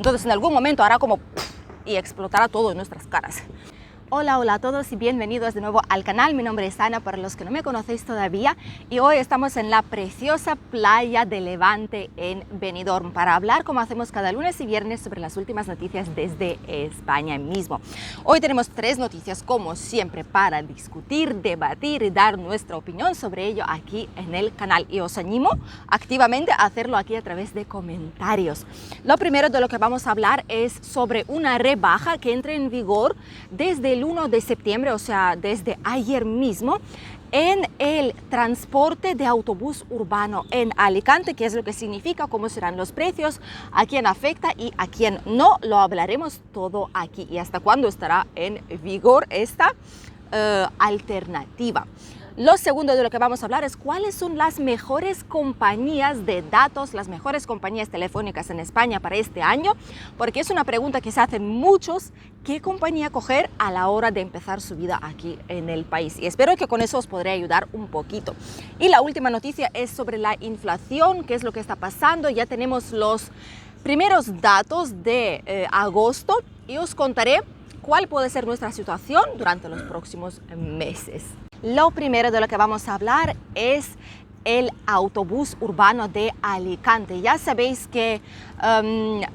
Entonces en algún momento hará como y explotará todo en nuestras caras. Hola a todos y bienvenidos de nuevo al canal. Mi nombre es Ana, para los que no me conocéis todavía, y hoy estamos en la preciosa playa de Levante en Benidorm para hablar, como hacemos cada lunes y viernes, sobre las últimas noticias desde España mismo. Hoy tenemos 3 noticias, como siempre, para discutir, debatir y dar nuestra opinión sobre ello aquí en el canal, y os animo activamente a hacerlo aquí a través de comentarios. Lo primero de lo que vamos a hablar es sobre una rebaja que entra en vigor desde el 1 de septiembre, o sea, desde ayer mismo, en el transporte de autobús urbano en Alicante. ¿Qué es lo que significa? ¿Cómo serán los precios? ¿A quién afecta y a quién no? Lo hablaremos todo aquí. ¿Y hasta cuándo estará en vigor esta alternativa? Lo segundo de lo que vamos a hablar es cuáles son las mejores compañías de datos, las mejores compañías telefónicas en España para este año, porque es una pregunta que se hacen muchos: ¿qué compañía coger a la hora de empezar su vida aquí en el país? Y espero que con eso os podré ayudar un poquito. Y la última noticia es sobre la inflación, qué es lo que está pasando. Ya tenemos los primeros datos de agosto y os contaré cuál puede ser nuestra situación durante los próximos meses. Lo primero de lo que vamos a hablar es el autobús urbano de Alicante. Ya sabéis que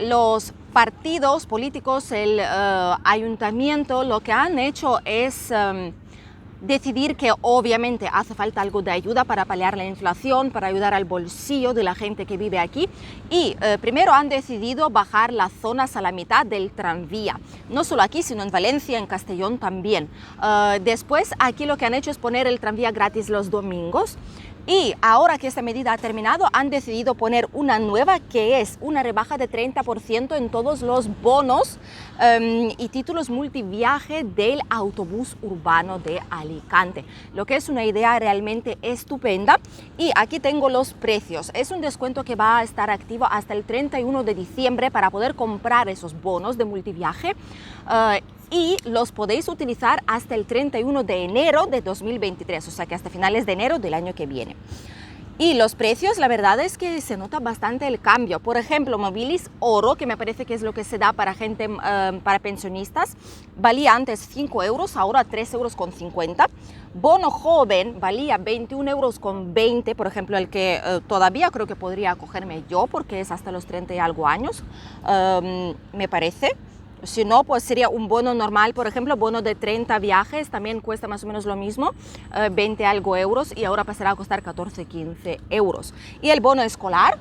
los partidos políticos, el ayuntamiento, lo que han hecho es decidir que obviamente hace falta algo de ayuda para paliar la inflación, para ayudar al bolsillo de la gente que vive aquí, y primero han decidido bajar las zonas a la mitad del tranvía, no solo aquí sino en Valencia, en Castellón también. Después aquí lo que han hecho es poner el tranvía gratis los domingos. Y ahora que esta medida ha terminado, han decidido poner una nueva, que es una rebaja de 30% en todos los bonos y títulos multiviaje del autobús urbano de Alicante, lo que es una idea realmente estupenda. Y aquí tengo los precios. Es un descuento que va a estar activo hasta el 31 de diciembre para poder comprar esos bonos de multiviaje. Y los podéis utilizar hasta el 31 de enero de 2023, o sea que hasta finales de enero del año que viene. Y los precios, la verdad es que se nota bastante el cambio. Por ejemplo, Mobilis Oro, que me parece que es lo que se da para gente, para pensionistas, valía antes 5 euros, ahora 3,50 euros. Bono joven valía 21,20 euros, por ejemplo, el que todavía creo que podría acogerme yo, porque es hasta los 30 y algo años, me parece. Si no, pues sería un bono normal, por ejemplo, bono de 30 viajes, también cuesta más o menos lo mismo, 20 algo euros, y ahora pasará a costar 14-15 euros. Y el bono escolar,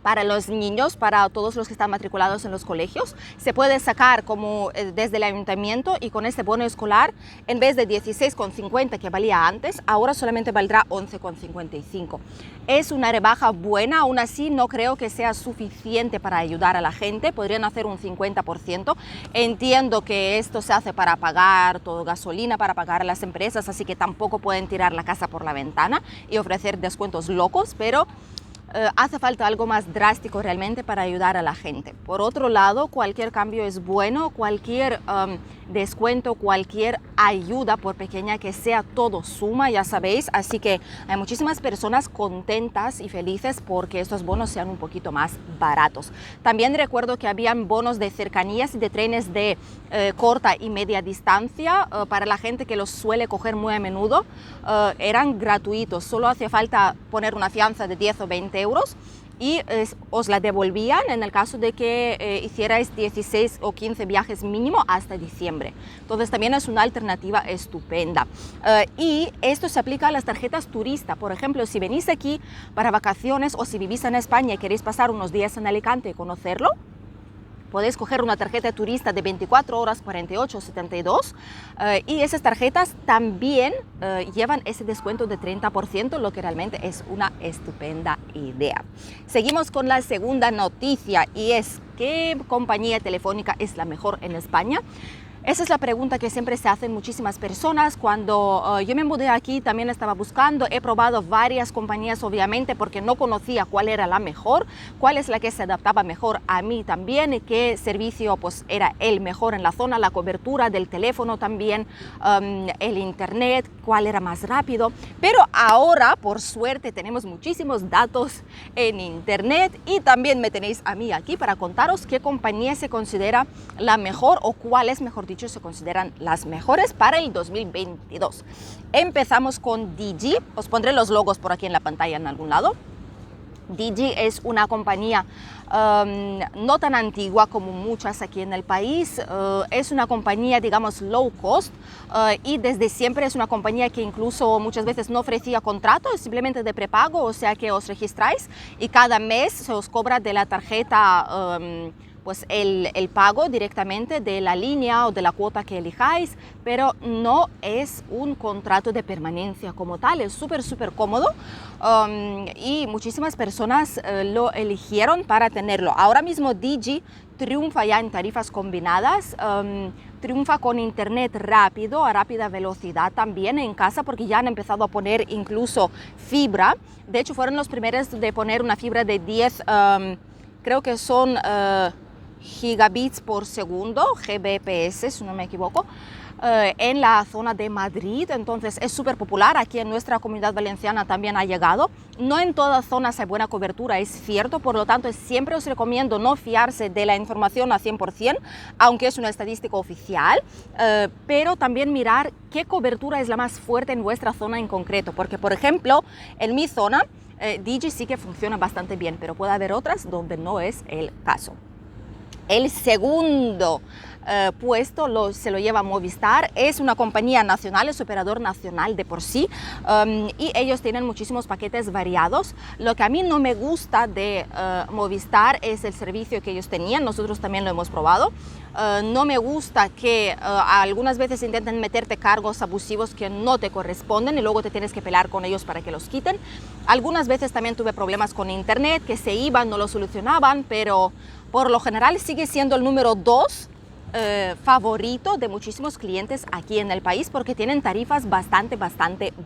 para los niños, para todos los que están matriculados en los colegios, se puede sacar como desde el ayuntamiento, y con este bono escolar, en vez de 16,50 que valía antes, ahora solamente valdrá 11,55. Es una rebaja buena, aún así no creo que sea suficiente para ayudar a la gente. Podrían hacer un 50%. Entiendo que esto se hace para pagar todo gasolina, para pagar a las empresas, así que tampoco pueden tirar la casa por la ventana y ofrecer descuentos locos, pero hace falta algo más drástico realmente para ayudar a la gente. Por otro lado, cualquier cambio es bueno, cualquier descuento, cualquier ayuda, por pequeña que sea, todo suma, ya sabéis. Así que hay muchísimas personas contentas y felices porque estos bonos sean un poquito más baratos. También recuerdo que habían bonos de cercanías y de trenes de corta y media distancia para la gente que los suele coger muy a menudo. Eran gratuitos, solo hacía falta poner una fianza de 10 o 20 euros y os la devolvían en el caso de que hicierais 16 o 15 viajes mínimo hasta diciembre. Entonces también es una alternativa estupenda. Y esto se aplica a las tarjetas turista. Por ejemplo, si venís aquí para vacaciones o si vivís en España y queréis pasar unos días en Alicante y conocerlo, podéis coger una tarjeta turista de 24 horas, 48, 72 y esas tarjetas también llevan ese descuento de 30%, lo que realmente es una estupenda idea. Seguimos con la segunda noticia, y es: ¿qué compañía telefónica es la mejor en España? Esa es la pregunta que siempre se hacen muchísimas personas. Cuando yo me mudé aquí también estaba buscando, he probado varias compañías obviamente porque no conocía cuál era la mejor, cuál es la que se adaptaba mejor a mí también y qué servicio pues era el mejor en la zona, la cobertura del teléfono también, el internet, cuál era más rápido. Pero ahora por suerte tenemos muchísimos datos en internet y también me tenéis a mí aquí para contaros qué compañía se considera la mejor o cuáles, mejor dicho, se consideran las mejores para el 2022. Empezamos con Digi. Os pondré los logos por aquí en la pantalla en algún lado. Digi es una compañía no tan antigua como muchas aquí en el país. Es una compañía, digamos, low cost y desde siempre es una compañía que incluso muchas veces no ofrecía contratos, simplemente de prepago, o sea que os registráis y cada mes se os cobra de la tarjeta pues el pago directamente de la línea o de la cuota que elijáis, pero no es un contrato de permanencia como tal, es súper cómodo y muchísimas personas lo eligieron para tenerlo. Ahora mismo Digi triunfa ya en tarifas combinadas, triunfa con internet rápido, a rápida velocidad también en casa porque ya han empezado a poner incluso fibra. De hecho fueron los primeros de poner una fibra de 10, creo que son gigabits por segundo, Gbps si no me equivoco, en la zona de Madrid. Entonces es súper popular, aquí en nuestra comunidad valenciana también ha llegado. No en todas zonas hay buena cobertura, es cierto, por lo tanto siempre os recomiendo no fiarse de la información a 100%, aunque es una estadística oficial, pero también mirar qué cobertura es la más fuerte en vuestra zona en concreto, porque por ejemplo en mi zona Digi sí que funciona bastante bien, pero puede haber otras donde no es el caso. El segundo puesto se lo lleva Movistar, es una compañía nacional, es operador nacional de por sí y ellos tienen muchísimos paquetes variados. Lo que a mí no me gusta de Movistar es el servicio que ellos tenían, nosotros también lo hemos probado. No me gusta que algunas veces intenten meterte cargos abusivos que no te corresponden y luego te tienes que pelear con ellos para que los quiten. Algunas veces también tuve problemas con internet, que se iban, no lo solucionaban, pero por lo general sigue siendo el número 2 favorito de muchísimos clientes aquí en el país porque tienen tarifas bastante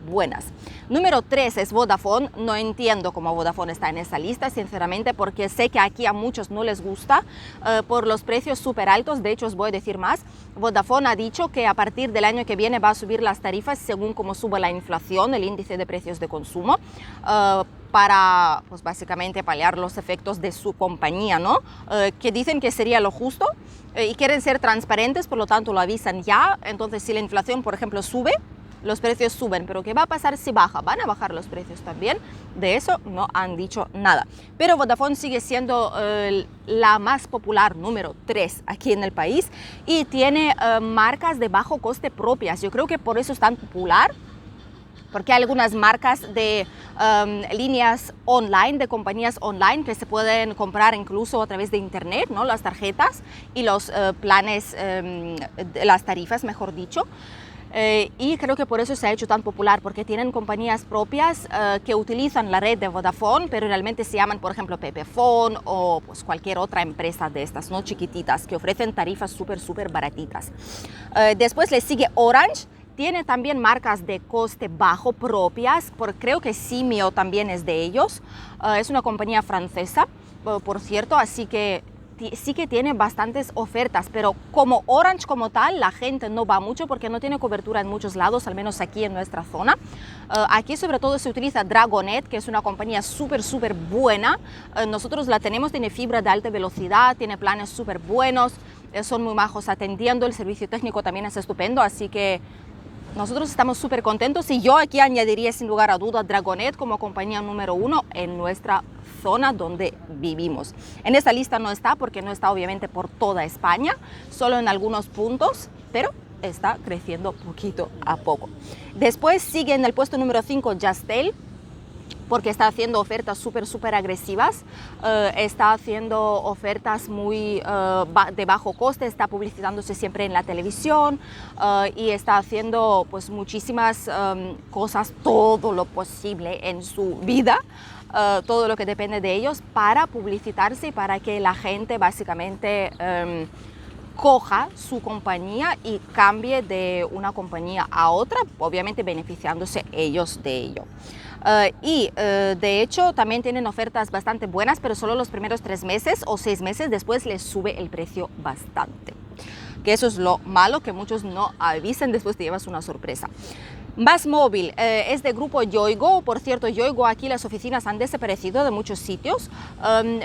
buenas. Número 3 es Vodafone. No entiendo cómo Vodafone está en esta lista, sinceramente, porque sé que aquí a muchos no les gusta por los precios súper altos. De hecho, os voy a decir más. Vodafone ha dicho que a partir del año que viene va a subir las tarifas según cómo suba la inflación, el índice de precios de consumo, para, pues básicamente, paliar los efectos de su compañía, ¿no? Que dicen que sería lo justo y quieren ser transparentes, por lo tanto lo avisan ya. Entonces, si la inflación, por ejemplo, sube, los precios suben, pero ¿qué va a pasar si baja? ¿Van a bajar los precios también? De eso no han dicho nada. Pero Vodafone sigue siendo la más popular, número 3 aquí en el país, y tiene marcas de bajo coste propias. Yo creo que por eso es tan popular, porque hay algunas marcas de líneas online, de compañías online que se pueden comprar incluso a través de internet, ¿no? Las tarjetas y los planes, las tarifas, mejor dicho. Y creo que por eso se ha hecho tan popular, porque tienen compañías propias que utilizan la red de Vodafone, pero realmente se llaman, por ejemplo, Pepefone o pues cualquier otra empresa de estas, ¿no? Chiquititas, que ofrecen tarifas súper baratitas. Después le sigue Orange. Tiene también marcas de coste bajo propias, creo que Simio también es de ellos. Es una compañía francesa, por cierto, así que sí que tiene bastantes ofertas, pero como Orange como tal, la gente no va mucho porque no tiene cobertura en muchos lados, al menos aquí en nuestra zona. Aquí sobre todo se utiliza Dragonet, que es una compañía súper buena. Nosotros la tenemos, tiene fibra de alta velocidad, tiene planes súper buenos, son muy majos atendiendo, el servicio técnico también es estupendo, así que nosotros estamos súper contentos y yo aquí añadiría sin lugar a duda Dragonet como compañía número 1 en nuestra zona donde vivimos. En esta lista no está porque no está obviamente por toda España, solo en algunos puntos, pero está creciendo poquito a poco. Después sigue en el puesto número 5 Jazztel, porque está haciendo ofertas súper agresivas, está haciendo ofertas muy de bajo coste, está publicitándose siempre en la televisión y está haciendo pues muchísimas cosas, todo lo posible en su vida, todo lo que depende de ellos para publicitarse y para que la gente básicamente coja su compañía y cambie de una compañía a otra, obviamente beneficiándose ellos de ello. De hecho también tienen ofertas bastante buenas, pero solo los primeros 3 meses o 6 meses, después les sube el precio bastante. Que eso es lo malo, que muchos no avisen, después te llevas una sorpresa. MásMóvil es de grupo Yoigo. Por cierto, Yoigo, aquí las oficinas han desaparecido de muchos sitios,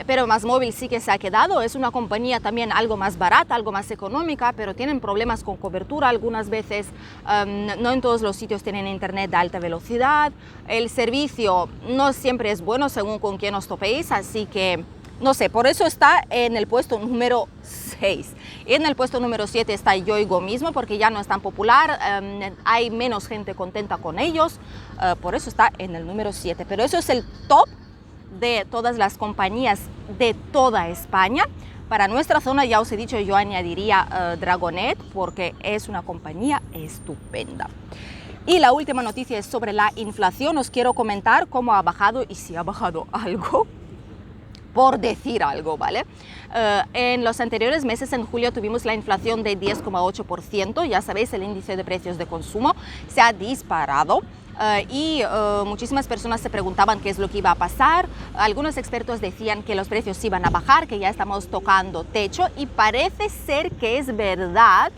pero MásMóvil sí que se ha quedado. Es una compañía también algo más barata, algo más económica, pero tienen problemas con cobertura algunas veces. No en todos los sitios tienen internet de alta velocidad. El servicio no siempre es bueno según con quién os topéis, así que no sé, por eso está en el puesto número 6. En el puesto número 7 está Yoigo mismo, porque ya no es tan popular, hay menos gente contenta con ellos, por eso está en el número 7. Pero eso es el top de todas las compañías de toda España. Para nuestra zona, ya os he dicho, yo añadiría Dragonet, porque es una compañía estupenda. Y la última noticia es sobre la inflación. Os quiero comentar cómo ha bajado y si ha bajado algo, por decir algo, ¿vale? En los anteriores meses, en julio, tuvimos la inflación de 10,8%. Ya sabéis, el índice de precios de consumo se ha disparado. Muchísimas personas se preguntaban qué es lo que iba a pasar. Algunos expertos decían que los precios iban a bajar, que ya estamos tocando techo, y parece ser que es verdad,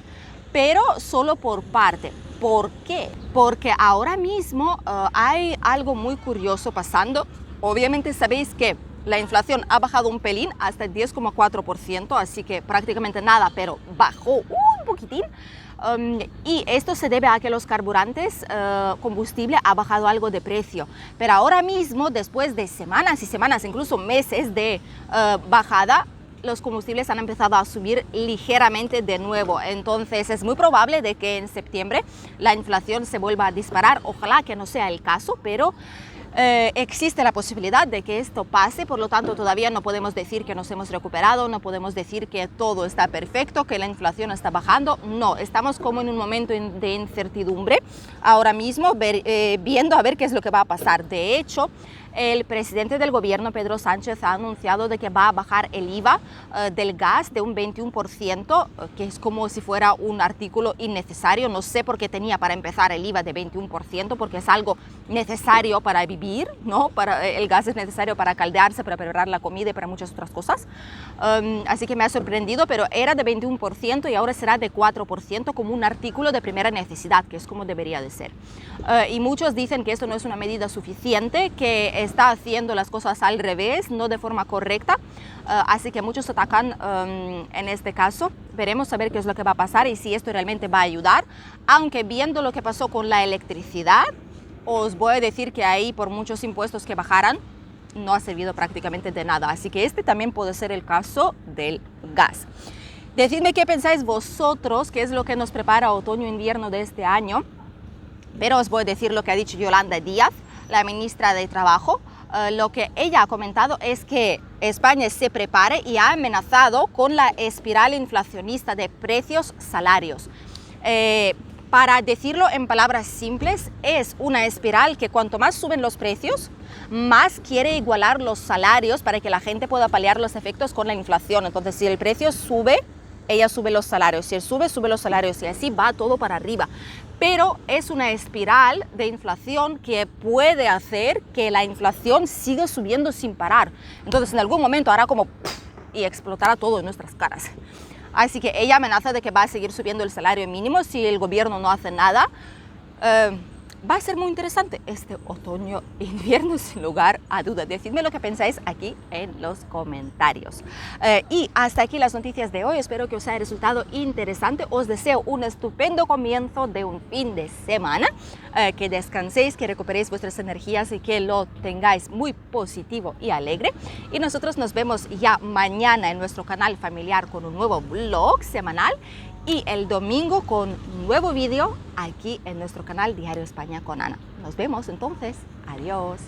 pero solo por parte. ¿Por qué? Porque ahora mismo hay algo muy curioso pasando. Obviamente sabéis que la inflación ha bajado un pelín hasta el 10,4%, así que prácticamente nada, pero bajó un poquitín. Y esto se debe a que los carburantes, combustible, ha bajado algo de precio. Pero ahora mismo, después de semanas y semanas, incluso meses de bajada, los combustibles han empezado a subir ligeramente de nuevo. Entonces es muy probable de que en septiembre la inflación se vuelva a disparar. Ojalá que no sea el caso, pero existe la posibilidad de que esto pase. Por lo tanto, todavía no podemos decir que nos hemos recuperado, no podemos decir que todo está perfecto, que la inflación está bajando. No, estamos como en un momento de incertidumbre ahora mismo, viendo a ver qué es lo que va a pasar. De hecho, el presidente del gobierno, Pedro Sánchez, ha anunciado de que va a bajar el IVA del gas de un 21%, que es como si fuera un artículo innecesario. No sé por qué tenía para empezar el IVA de 21%, porque es algo necesario para vivir, ¿no? El gas es necesario para caldearse, para preparar la comida y para muchas otras cosas. Así que me ha sorprendido, pero era de 21% y ahora será de 4% como un artículo de primera necesidad, que es como debería de ser. Y muchos dicen que esto no es una medida suficiente, que está haciendo las cosas al revés, no de forma correcta. Así que muchos atacan en este caso. Veremos a ver qué es lo que va a pasar y si esto realmente va a ayudar. Aunque viendo lo que pasó con la electricidad, os voy a decir que ahí, por muchos impuestos que bajaran, no ha servido prácticamente de nada. Así que este también puede ser el caso del gas. Decidme qué pensáis vosotros, qué es lo que nos prepara otoño-invierno de este año. Pero os voy a decir lo que ha dicho Yolanda Díaz, la ministra de Trabajo. Lo que ella ha comentado es que España se prepare y ha amenazado con la espiral inflacionista de precios salarios. Para decirlo en palabras simples, es una espiral que cuanto más suben los precios, más quiere igualar los salarios para que la gente pueda paliar los efectos con la inflación. Entonces, si el precio sube, ella sube los salarios. Si él sube, sube los salarios y así va todo para arriba. Pero es una espiral de inflación que puede hacer que la inflación siga subiendo sin parar. Entonces, en algún momento hará como y explotará todo en nuestras caras. Así que ella amenaza de que va a seguir subiendo el salario mínimo si el gobierno no hace nada. Va a ser muy interesante este otoño-invierno, sin lugar a dudas. Decidme lo que pensáis aquí en los comentarios. Y hasta aquí las noticias de hoy. Espero que os haya resultado interesante. Os deseo un estupendo comienzo de un fin de semana. Que descanséis, que recuperéis vuestras energías y que lo tengáis muy positivo y alegre. Y nosotros nos vemos ya mañana en nuestro canal familiar con un nuevo vlog semanal. Y el domingo con un nuevo vídeo aquí en nuestro canal Diario España con Ana. Nos vemos entonces. Adiós.